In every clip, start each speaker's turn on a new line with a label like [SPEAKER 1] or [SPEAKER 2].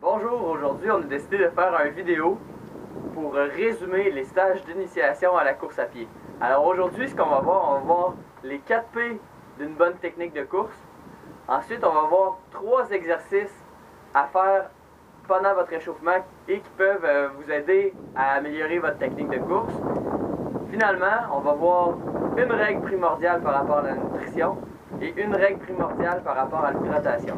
[SPEAKER 1] Bonjour, aujourd'hui on a décidé de faire une vidéo pour résumer les stages d'initiation à la course à pied. Alors aujourd'hui, ce qu'on va voir les 4 P d'une bonne technique de course. Ensuite, on va voir 3 exercices à faire pendant votre échauffement et qui peuvent vous aider à améliorer votre technique de course. Finalement, on va voir une règle primordiale par rapport à la nutrition et une règle primordiale par rapport à l'hydratation.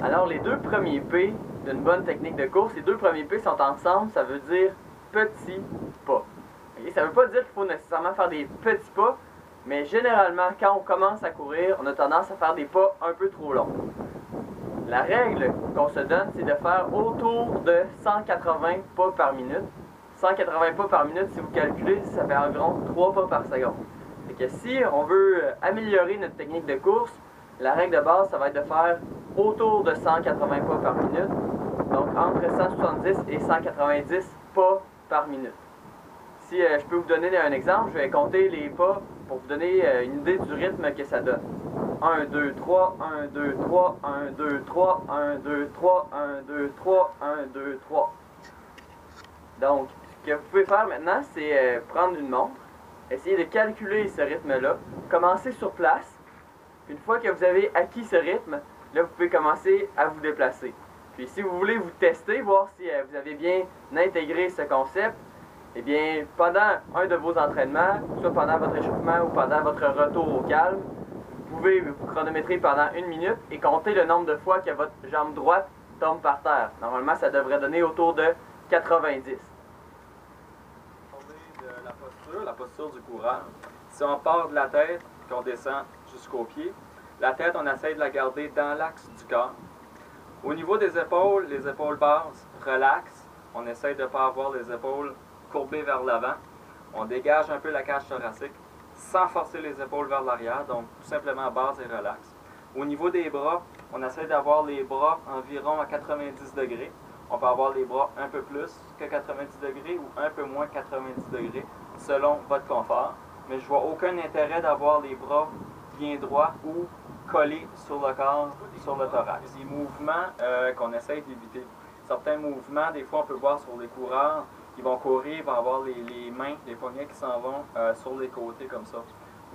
[SPEAKER 1] Alors, les 2 premiers P d'une bonne technique de course, les 2 premiers P sont ensemble, ça veut dire petits pas. Okay? Ça ne veut pas dire qu'il faut nécessairement faire des petits pas, mais généralement, quand on commence à courir, on a tendance à faire des pas un peu trop longs. La règle qu'on se donne, c'est de faire autour de 180 pas par minute. 180 pas par minute, si vous calculez, ça fait environ 3 pas par seconde. Fait que si on veut améliorer notre technique de course, la règle de base, ça va être de faire autour de 180 pas par minute. Donc entre 170 et 190 pas par minute. Si je peux vous donner un exemple, je vais compter les pas pour vous donner une idée du rythme que ça donne. 1, 2, 3, 1, 2, 3, 1, 2, 3, 1, 2, 3, 1, 2, 3, 1, 2, 3. Donc, ce que vous pouvez faire maintenant, c'est prendre une montre, essayer de calculer ce rythme-là, commencer sur place. Une fois que vous avez acquis ce rythme, là, vous pouvez commencer à vous déplacer. Puis, si vous voulez vous tester, voir si vous avez bien intégré ce concept, eh bien, pendant un de vos entraînements, soit pendant votre échauffement ou pendant votre retour au calme, vous pouvez vous chronométrer pendant 1 minute et compter le nombre de fois que votre jambe droite tombe par terre. Normalement, ça devrait donner autour de 90.
[SPEAKER 2] De la posture du coureur. Si on part de la tête, qu'on descend jusqu'aux pieds, la tête, on essaie de la garder dans l'axe du corps. Au niveau des épaules, les épaules basses relaxent. On essaie de ne pas avoir les épaules courbées vers l'avant. On dégage un peu la cage thoracique sans forcer les épaules vers l'arrière, donc tout simplement base et relax. Au niveau des bras, on essaie d'avoir les bras environ à 90 degrés. On peut avoir les bras un peu plus que 90 degrés ou un peu moins 90 degrés, selon votre confort. Mais je vois aucun intérêt d'avoir les bras bien droits ou collés sur le corps, sur le thorax. Des mouvements qu'on essaie d'éviter. Certains mouvements, des fois on peut voir sur les coureurs, ils vont courir, ils vont avoir les mains, les poignets qui s'en vont sur les côtés comme ça.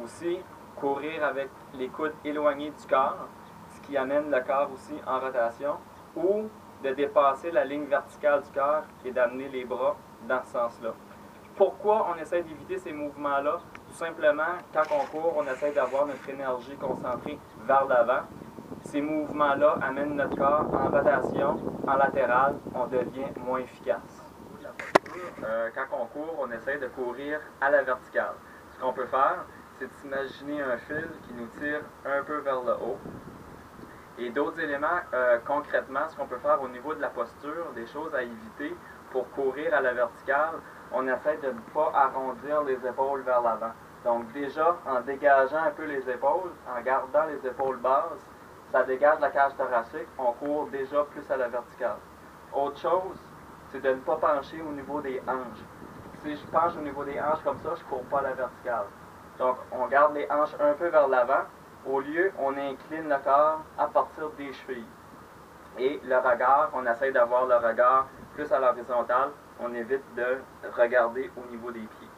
[SPEAKER 2] Aussi, courir avec les coudes éloignés du corps, ce qui amène le corps aussi en rotation, ou de dépasser la ligne verticale du corps et d'amener les bras dans ce sens-là. Pourquoi on essaie d'éviter ces mouvements-là? Tout simplement, quand on court, on essaie d'avoir notre énergie concentrée vers l'avant. Ces mouvements-là amènent notre corps en rotation, en latéral, on devient moins efficace. Quand on court, on essaie de courir à la verticale. Ce qu'on peut faire, c'est d'imaginer un fil qui nous tire un peu vers le haut. Et d'autres éléments, concrètement, ce qu'on peut faire au niveau de la posture, des choses à éviter pour courir à la verticale, on essaie de ne pas arrondir les épaules vers l'avant. Donc déjà, en dégageant un peu les épaules, en gardant les épaules basses, ça dégage la cage thoracique, on court déjà plus à la verticale. Autre chose, c'est de ne pas pencher au niveau des hanches. Si je penche au niveau des hanches comme ça, je ne cours pas à la verticale. Donc, on garde les hanches un peu vers l'avant. Au lieu, on incline le corps à partir des chevilles. Et le regard, on essaie d'avoir le regard plus à l'horizontale. On évite de regarder au niveau des pieds.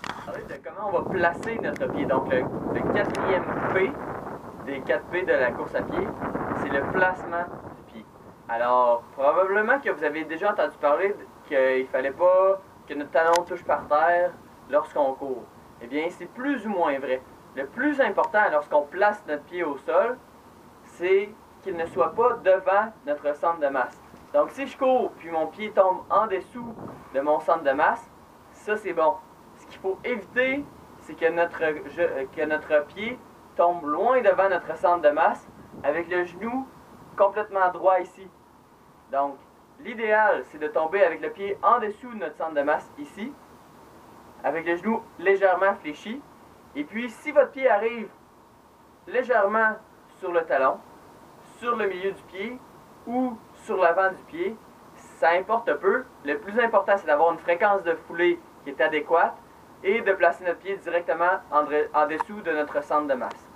[SPEAKER 1] On va parler de comment on va placer notre pied. Donc, le 4e P des 4 P de la course à pied, c'est le placement du pied. Alors, probablement que vous avez déjà entendu parler qu'il ne fallait pas que notre talon touche par terre lorsqu'on court. Eh bien, c'est plus ou moins vrai. Le plus important lorsqu'on place notre pied au sol, c'est qu'il ne soit pas devant notre centre de masse. Donc, si je cours puis mon pied tombe en dessous de mon centre de masse, ça c'est bon. Ce qu'il faut éviter, c'est que notre pied tombe loin devant notre centre de masse avec le genou complètement droit ici. Donc, l'idéal, c'est de tomber avec le pied en dessous de notre centre de masse ici, avec le genou légèrement fléchi. Et puis, si votre pied arrive légèrement sur le talon, sur le milieu du pied ou sur l'avant du pied, ça importe peu. Le plus important, c'est d'avoir une fréquence de foulée qui est adéquate et de placer notre pied directement en dessous de notre centre de masse.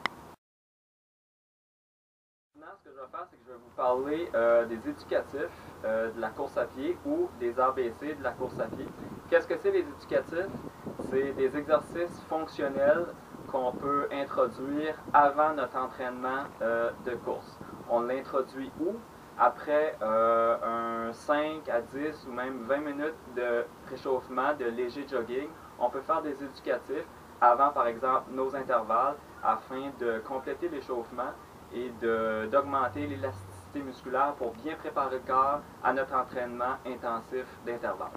[SPEAKER 2] faire, c'est que je vais vous parler des éducatifs de la course à pied ou des ABC de la course à pied. Qu'est-ce que c'est les éducatifs? C'est des exercices fonctionnels qu'on peut introduire avant notre entraînement de course. On l'introduit où? Après un 5 à 10 ou même 20 minutes de réchauffement, de léger jogging, on peut faire des éducatifs avant, par exemple, nos intervalles afin de compléter l'échauffement et d'augmenter l'élasticité musculaire pour bien préparer le corps à notre entraînement intensif d'intervalle.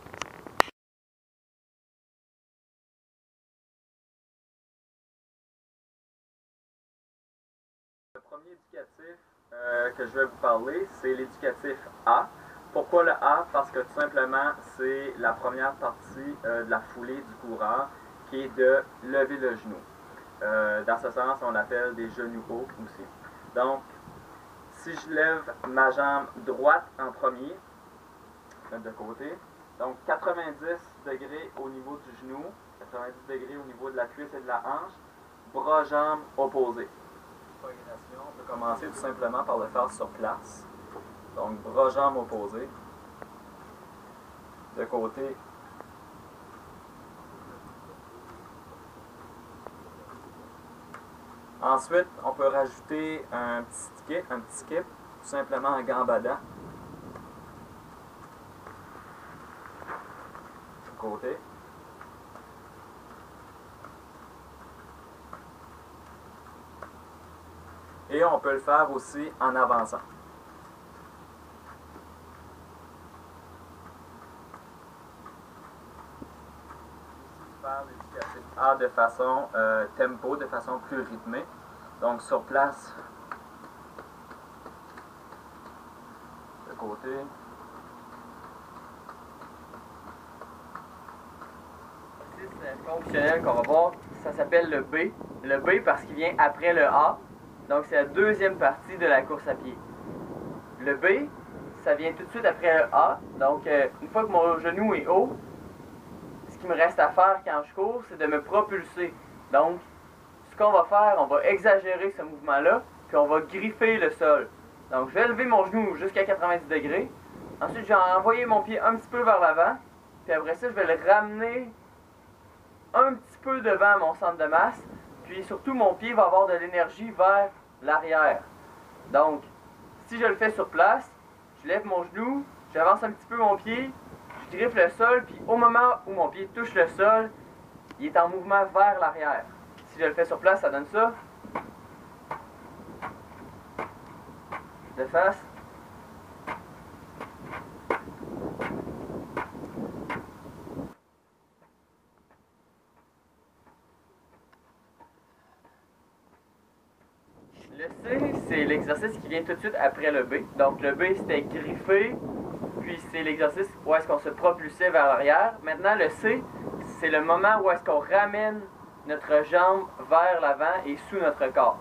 [SPEAKER 2] Le premier éducatif que je vais vous parler, c'est l'éducatif A. Pourquoi le A? Parce que tout simplement, c'est la première partie de la foulée du coureur qui est de lever le genou. Dans ce sens, on l'appelle des genoux hauts aussi. Donc, si je lève ma jambe droite en premier, je mets de côté, donc 90 degrés au niveau du genou, 90 degrés au niveau de la cuisse et de la hanche, bras-jambes opposés. On peut commencer tout simplement par le faire sur place. Donc, bras-jambes opposés. De côté. Ensuite, on peut rajouter un petit skip, tout simplement en gambadant. De côté. Et on peut le faire aussi en avançant. Faire l'éducatif A de façon tempo, de façon plus rythmée. Donc sur place, de côté.
[SPEAKER 1] L'exercice fonctionnel qu'on va voir, ça s'appelle le B. Le B parce qu'il vient après le A. Donc c'est la deuxième partie de la course à pied. Le B, ça vient tout de suite après le A. Donc une fois que mon genou est haut, ce qu'il me reste à faire quand je cours, c'est de me propulser. Donc, ce qu'on va faire, on va exagérer ce mouvement-là, puis on va griffer le sol. Donc, je vais lever mon genou jusqu'à 90 degrés. Ensuite, je vais envoyer mon pied un petit peu vers l'avant. Puis après ça, je vais le ramener un petit peu devant mon centre de masse. Puis surtout, mon pied va avoir de l'énergie vers l'arrière. Donc, si je le fais sur place, je lève mon genou, j'avance un petit peu mon pied, je griffe le sol, puis au moment où mon pied touche le sol, il est en mouvement vers l'arrière. Si je le fais sur place, ça donne ça. De face. Le C, c'est l'exercice qui vient tout de suite après le B. Donc le B, c'était griffer, puis c'est l'exercice où est-ce qu'on se propulsait vers l'arrière. Maintenant, le C, c'est le moment où est-ce qu'on ramène notre jambe vers l'avant et sous notre corps.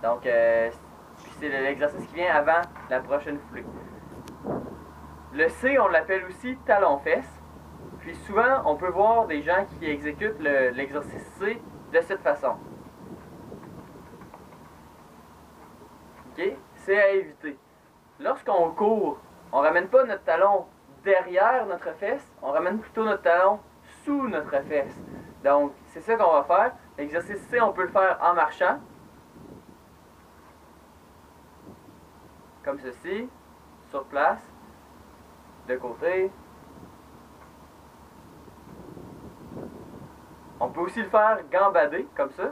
[SPEAKER 1] Donc, c'est l'exercice qui vient avant la prochaine foulée. Le C, on l'appelle aussi talon-fesse. Puis souvent, on peut voir des gens qui exécutent l'exercice C de cette façon. OK? C'est à éviter. Lorsqu'on court, on ne ramène pas notre talon derrière notre fesse, on ramène plutôt notre talon sous notre fesse. Donc, c'est ça qu'on va faire. L'exercice C, on peut le faire en marchant. Comme ceci, sur place, de côté. On peut aussi le faire gambader, comme ça.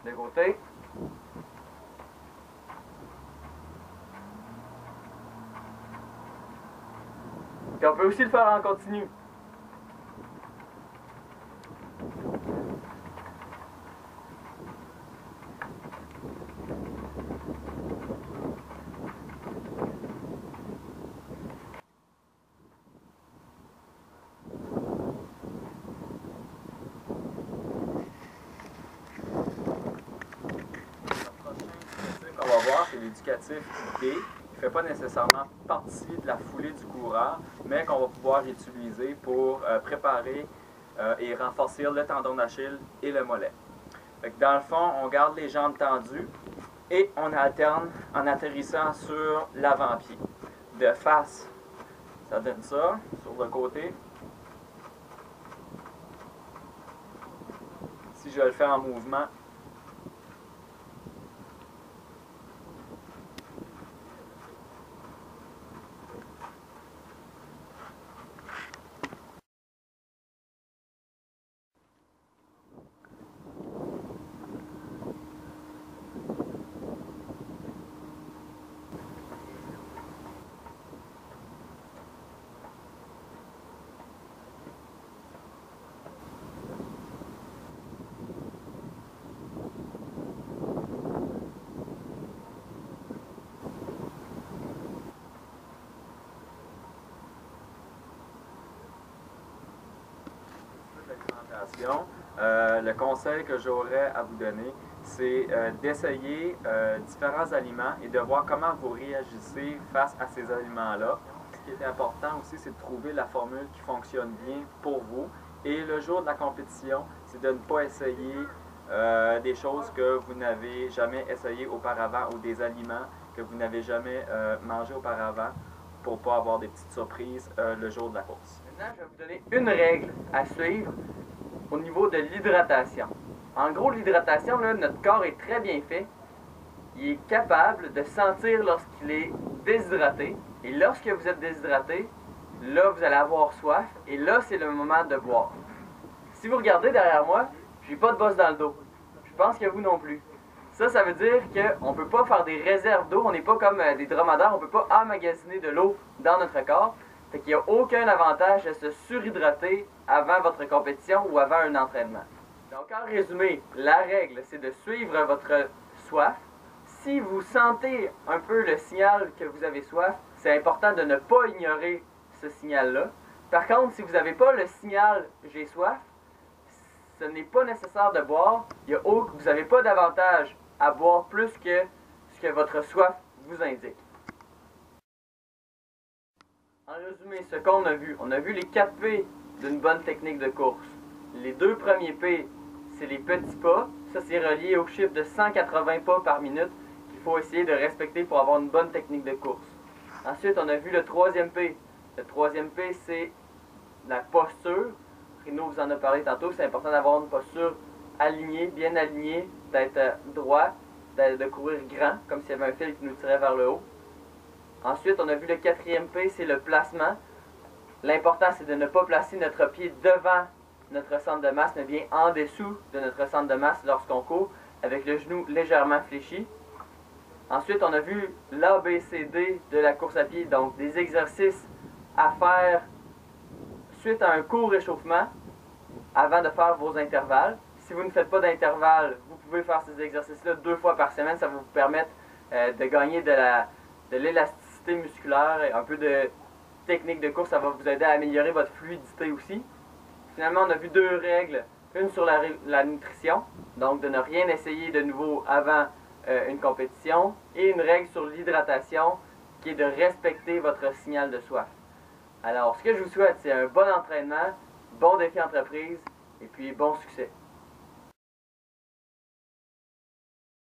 [SPEAKER 1] De côté. Et on peut aussi le faire en continu.
[SPEAKER 2] Qu'on va voir, c'est l'éducatif D, qui ne fait pas nécessairement partie de la foulée du coureur, mais qu'on va pouvoir utiliser pour préparer et renforcer le tendon d'Achille et le mollet. Fait que dans le fond, on garde les jambes tendues et on alterne en atterrissant sur l'avant-pied. De face, ça donne ça, sur le côté. Si je le fais en mouvement, le conseil que j'aurais à vous donner, c'est d'essayer différents aliments et de voir comment vous réagissez face à ces aliments-là. Ce qui est important aussi, c'est de trouver la formule qui fonctionne bien pour vous. Et le jour de la compétition, c'est de ne pas essayer des choses que vous n'avez jamais essayées auparavant ou des aliments que vous n'avez jamais mangés auparavant pour ne pas avoir des petites surprises le jour de la course.
[SPEAKER 1] Maintenant, je vais vous donner une règle à suivre au niveau de l'hydratation. En gros, l'hydratation, notre corps est très bien fait. Il est capable de sentir lorsqu'il est déshydraté. Et lorsque vous êtes déshydraté, là, vous allez avoir soif. Et là, c'est le moment de boire. Si vous regardez derrière moi, j'ai pas de bosse dans le dos. Je pense que vous non plus. Ça veut dire qu'on ne peut pas faire des réserves d'eau. On n'est pas comme des dromadaires. On ne peut pas emmagasiner de l'eau dans notre corps. Fait qu'il n'y a aucun avantage à se surhydrater avant votre compétition ou avant un entraînement. Donc en résumé, la règle, c'est de suivre votre soif. Si vous sentez un peu le signal que vous avez soif, c'est important de ne pas ignorer ce signal-là. Par contre, si vous n'avez pas le signal « j'ai soif », ce n'est pas nécessaire de boire. Vous n'avez pas d'avantage à boire plus que ce que votre soif vous indique. En résumé, ce qu'on a vu, on a vu les 4 P d'une bonne technique de course. Les 2 premiers P, c'est les petits pas. Ça, c'est relié au chiffre de 180 pas par minute qu'il faut essayer de respecter pour avoir une bonne technique de course. Ensuite, on a vu le 3e P. Le 3e P, c'est la posture. Rino vous en a parlé tantôt. C'est important d'avoir une posture alignée, bien alignée, d'être droit, de courir grand, comme s'il y avait un fil qui nous tirait vers le haut. Ensuite, on a vu le 4e P, c'est le placement. L'important, c'est de ne pas placer notre pied devant notre centre de masse, mais bien en dessous de notre centre de masse lorsqu'on court, avec le genou légèrement fléchi. Ensuite, on a vu l'ABCD de la course à pied, donc des exercices à faire suite à un court échauffement avant de faire vos intervalles. Si vous ne faites pas d'intervalle, vous pouvez faire ces exercices-là 2 fois par semaine. Ça va vous permettre de gagner de l'élasticité musculaire et un peu de technique de course. Ça va vous aider à améliorer votre fluidité aussi. Finalement, on a vu 2 règles. Une sur la nutrition, donc de ne rien essayer de nouveau avant une compétition. Et une règle sur l'hydratation, qui est de respecter votre signal de soif. Alors, ce que je vous souhaite, c'est un bon entraînement, bon défi entreprise, et puis bon succès.